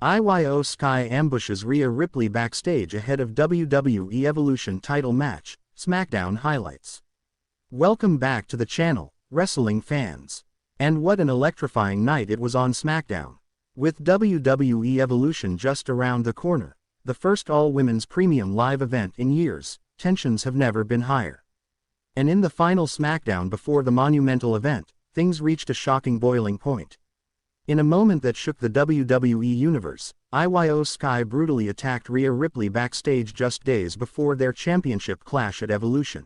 IYO SKY ambushes Rhea Ripley backstage ahead of WWE Evolution title match, SmackDown highlights. Welcome back to the channel, wrestling fans. And what an electrifying night it was on SmackDown. With WWE Evolution just around the corner, the first all-women's premium live event in years, tensions have never been higher. And in the final SmackDown before the monumental event, things reached a shocking boiling point. In a moment that shook the WWE Universe, IYO SKY brutally attacked Rhea Ripley backstage just days before their championship clash at Evolution.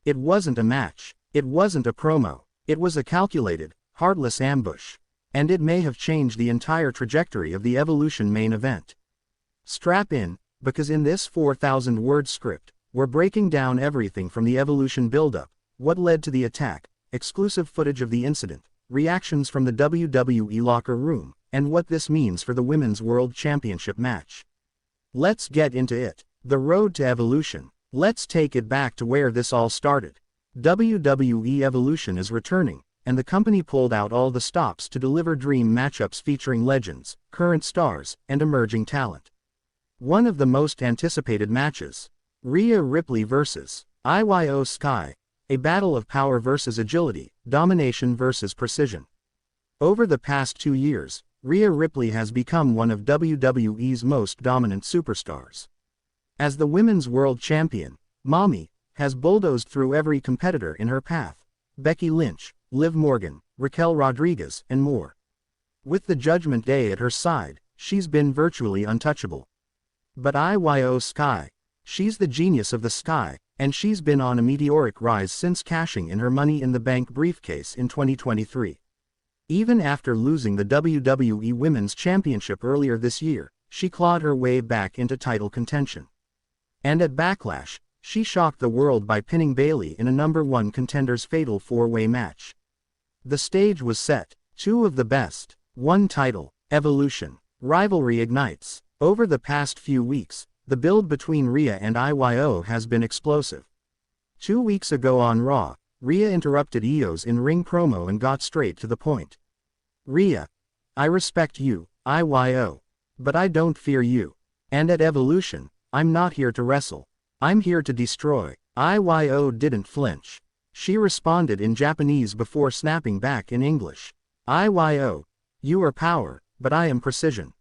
It wasn't a match, it wasn't a promo, it was a calculated, heartless ambush. And it may have changed the entire trajectory of the Evolution main event. Strap in, because in this 4,000-word script, we're breaking down everything from the Evolution build-up, what led to the attack, exclusive footage of the incident, reactions from the WWE locker room, and what this means for the Women's World Championship match. Let's get into it. The road to Evolution. Let's take it back to where this all started. WWE Evolution is returning, and the company pulled out all the stops to deliver dream matchups featuring legends, current stars, and emerging talent. One of the most anticipated matches. Rhea Ripley vs. IYO SKY. A battle of power versus agility, domination versus precision. Over the past 2 years, Rhea Ripley has become one of WWE's most dominant superstars. As the Women's World Champion, Mommy has bulldozed through every competitor in her path. Becky Lynch, Liv Morgan, Raquel Rodriguez, and more. With the Judgment Day at her side, she's been virtually untouchable. But IYO SKY, she's the genius of the sky, and she's been on a meteoric rise since cashing in her Money in the Bank briefcase in 2023. Even after losing the WWE Women's Championship earlier this year, she clawed her way back into title contention. And at Backlash, she shocked the world by pinning Bayley in a #1 Contenders Fatal 4-Way match. The stage was set, 2 of the best, 1 title, Evolution, rivalry ignites. Over the past few weeks, the build between Rhea and IYO has been explosive. 2 weeks ago on Raw, Rhea interrupted IYO's in-ring promo and got straight to the point. Rhea, I respect you, IYO, but I don't fear you. And at Evolution, I'm not here to wrestle. I'm here to destroy. IYO didn't flinch. She responded in Japanese before snapping back in English. IYO, you are power, but I am precision.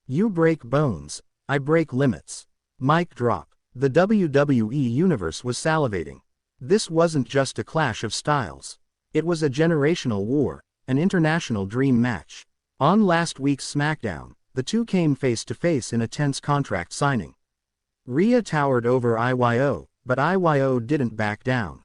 You break bones, I break limits. Mic drop. The WWE Universe was salivating. This wasn't just a clash of styles. It was a generational war, an international dream match. On last week's SmackDown, the two came face to face in a tense contract signing. Rhea towered over IYO, but IYO didn't back down.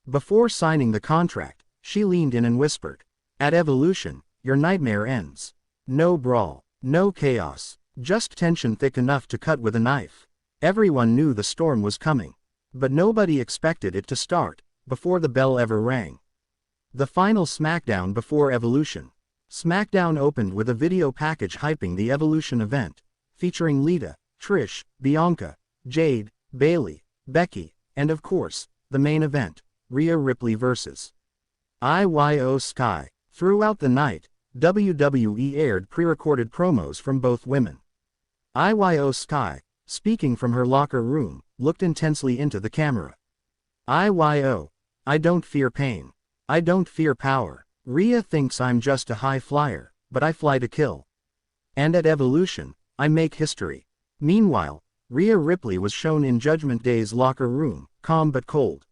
Before signing the contract, she leaned in and whispered, "At Evolution, your nightmare ends. No brawl, no chaos, just tension thick enough to cut with a knife." Everyone knew the storm was coming, but nobody expected it to start before the bell ever rang. The final SmackDown before Evolution. SmackDown opened with a video package hyping the Evolution event, featuring Lita, Trish, Bianca, Jade, Bayley, Becky, and of course, the main event, Rhea Ripley vs. IYO SKY. Throughout the night, WWE aired pre-recorded promos from both women. IYO SKY, speaking from her locker room, looked intensely into the camera. IYO, I don't fear pain. I don't fear power. Rhea thinks I'm just a high flyer, but I fly to kill. And at Evolution, I make history. Meanwhile, Rhea Ripley was shown in Judgment Day's locker room, calm but cold.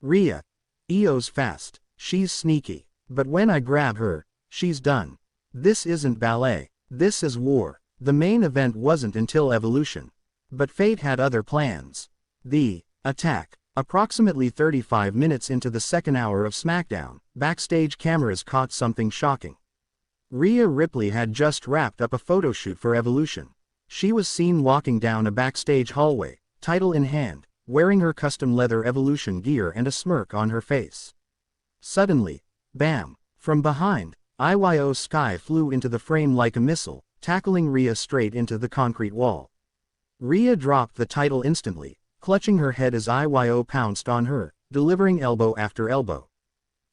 Rhea, IYO's fast, she's sneaky, but when I grab her, she's done. This isn't ballet, this is war. The main event wasn't until Evolution. But fate had other plans. The attack. Approximately 35 minutes into the second hour of SmackDown, backstage cameras caught something shocking. Rhea Ripley had just wrapped up a photo shoot for Evolution. She was seen walking down a backstage hallway, title in hand, wearing her custom leather Evolution gear and a smirk on her face. Suddenly, bam! From behind, IYO SKY flew into the frame like a missile, tackling Rhea straight into the concrete wall. Rhea dropped the title instantly, clutching her head as IYO pounced on her, delivering elbow after elbow.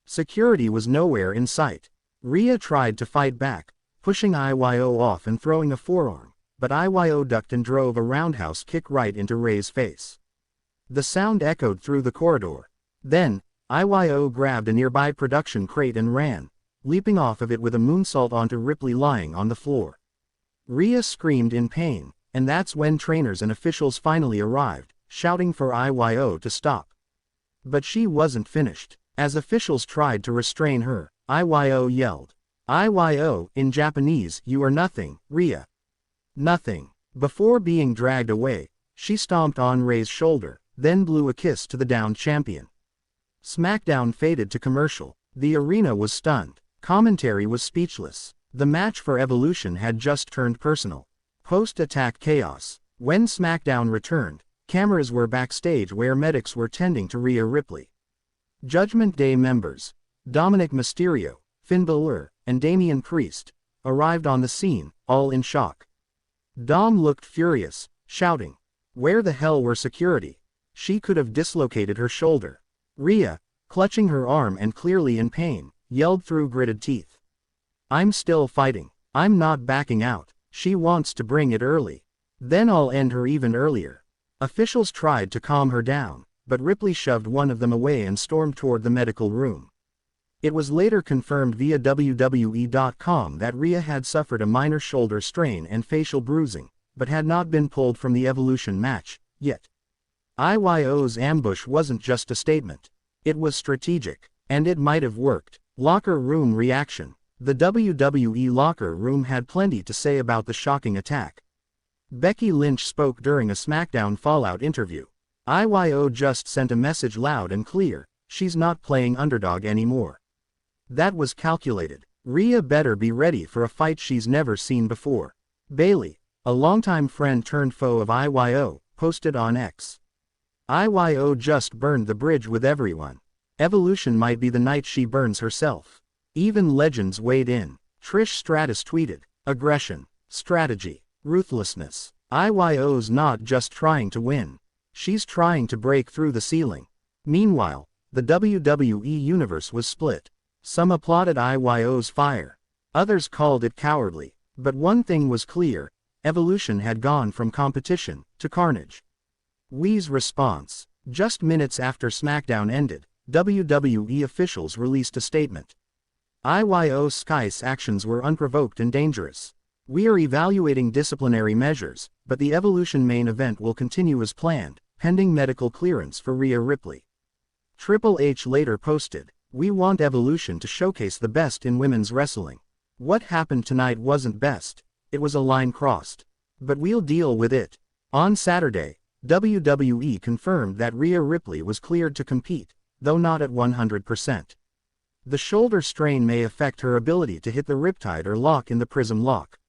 Security was nowhere in sight. Rhea tried to fight back, pushing IYO off and throwing a forearm, but IYO ducked and drove a roundhouse kick right into Rhea's face. The sound echoed through the corridor. Then, IYO grabbed a nearby production crate and ran, leaping off of it with a moonsault onto Ripley lying on the floor. Rhea screamed in pain, and that's when trainers and officials finally arrived, shouting for IYO to stop. But she wasn't finished. As officials tried to restrain her, IYO yelled, "IYO, in Japanese, you are nothing, Rhea. Nothing." Before being dragged away, she stomped on Rhea's shoulder, then blew a kiss to the downed champion. SmackDown faded to commercial. The arena was stunned. Commentary was speechless. The match for Evolution had just turned personal. Post-attack chaos. When SmackDown returned, cameras were backstage where medics were tending to Rhea Ripley. Judgment Day members, Dominic Mysterio, Finn Balor, and Damian Priest, arrived on the scene, all in shock. Dom looked furious, shouting, "Where the hell were security?" She could have dislocated her shoulder. Rhea, clutching her arm and clearly in pain, yelled through gritted teeth, "I'm still fighting. I'm not backing out. She wants to bring it early. Then I'll end her even earlier." Officials tried to calm her down, but Ripley shoved one of them away and stormed toward the medical room. It was later confirmed via WWE.com that Rhea had suffered a minor shoulder strain and facial bruising, but had not been pulled from the Evolution match, yet. IYO's ambush wasn't just a statement. It was strategic, and it might have worked. Locker room reaction. The WWE locker room had plenty to say about the shocking attack. Becky Lynch spoke during a SmackDown Fallout interview. IYO just sent a message loud and clear, she's not playing underdog anymore. That was calculated. Rhea better be ready for a fight she's never seen before. Bailey, a longtime friend turned foe of IYO, posted on X. IYO just burned the bridge with everyone. Evolution might be the night she burns herself. Even legends weighed in. Trish Stratus tweeted, "Aggression, strategy, ruthlessness. IYO's not just trying to win. She's trying to break through the ceiling." Meanwhile, the WWE Universe was split. Some applauded IYO's fire. Others called it cowardly. But one thing was clear, Evolution had gone from competition to carnage. WWE's response. Just minutes after SmackDown ended, WWE officials released a statement. IYO SKY's actions were unprovoked and dangerous. "We are evaluating disciplinary measures, but the Evolution main event will continue as planned, pending medical clearance for Rhea Ripley." Triple H later posted, "We want Evolution to showcase the best in women's wrestling. What happened tonight wasn't best, it was a line crossed. But we'll deal with it." On Saturday, WWE confirmed that Rhea Ripley was cleared to compete, though not at 100%. The shoulder strain may affect her ability to hit the riptide or lock in the prism lock.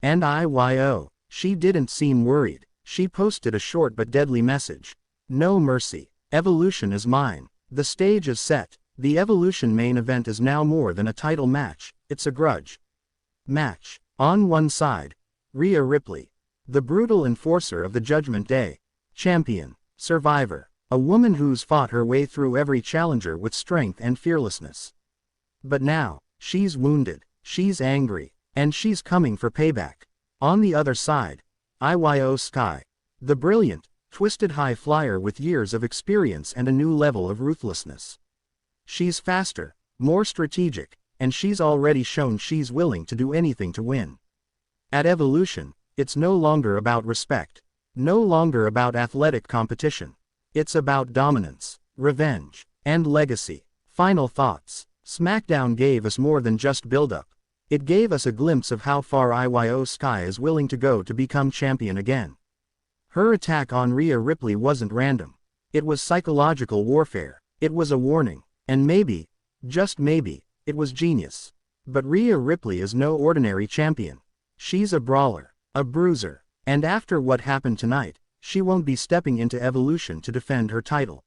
And IYO, she didn't seem worried. She posted a short but deadly message. "No mercy. Evolution is mine. The stage is set. The Evolution main event is now more than a title match, it's a grudge match." On one side, Rhea Ripley, the brutal enforcer of the Judgment Day, champion, survivor, a woman who's fought her way through every challenger with strength and fearlessness. But now, she's wounded, she's angry, and she's coming for payback. On the other side, IYO SKY, the brilliant, twisted high flyer with years of experience and a new level of ruthlessness. She's faster, more strategic, and she's already shown she's willing to do anything to win. At Evolution, it's no longer about respect, no longer about athletic competition. It's about dominance, revenge, and legacy. Final thoughts. SmackDown gave us more than just build-up. It gave us a glimpse of how far IYO SKY is willing to go to become champion again. Her attack on Rhea Ripley wasn't random. It was psychological warfare. It was a warning. And maybe, just maybe, it was genius. But Rhea Ripley is no ordinary champion. She's a brawler, a bruiser, and after what happened tonight, she won't be stepping into Evolution to defend her title.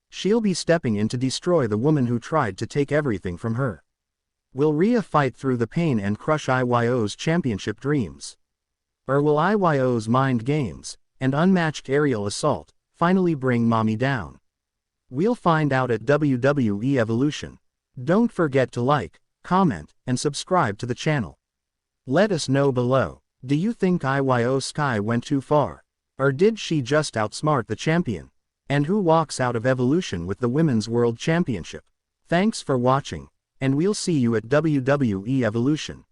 She'll be stepping in to destroy the woman who tried to take everything from her. Will Rhea fight through the pain and crush IYO's championship dreams? Or will IYO's mind games and unmatched aerial assault finally bring Mommy down? We'll find out at WWE Evolution. Don't forget to like, comment, and subscribe to the channel. Let us know below. Do you think IYO SKY went too far? Or did she just outsmart the champion? And who walks out of Evolution with the Women's World Championship? Thanks for watching, and we'll see you at WWE Evolution.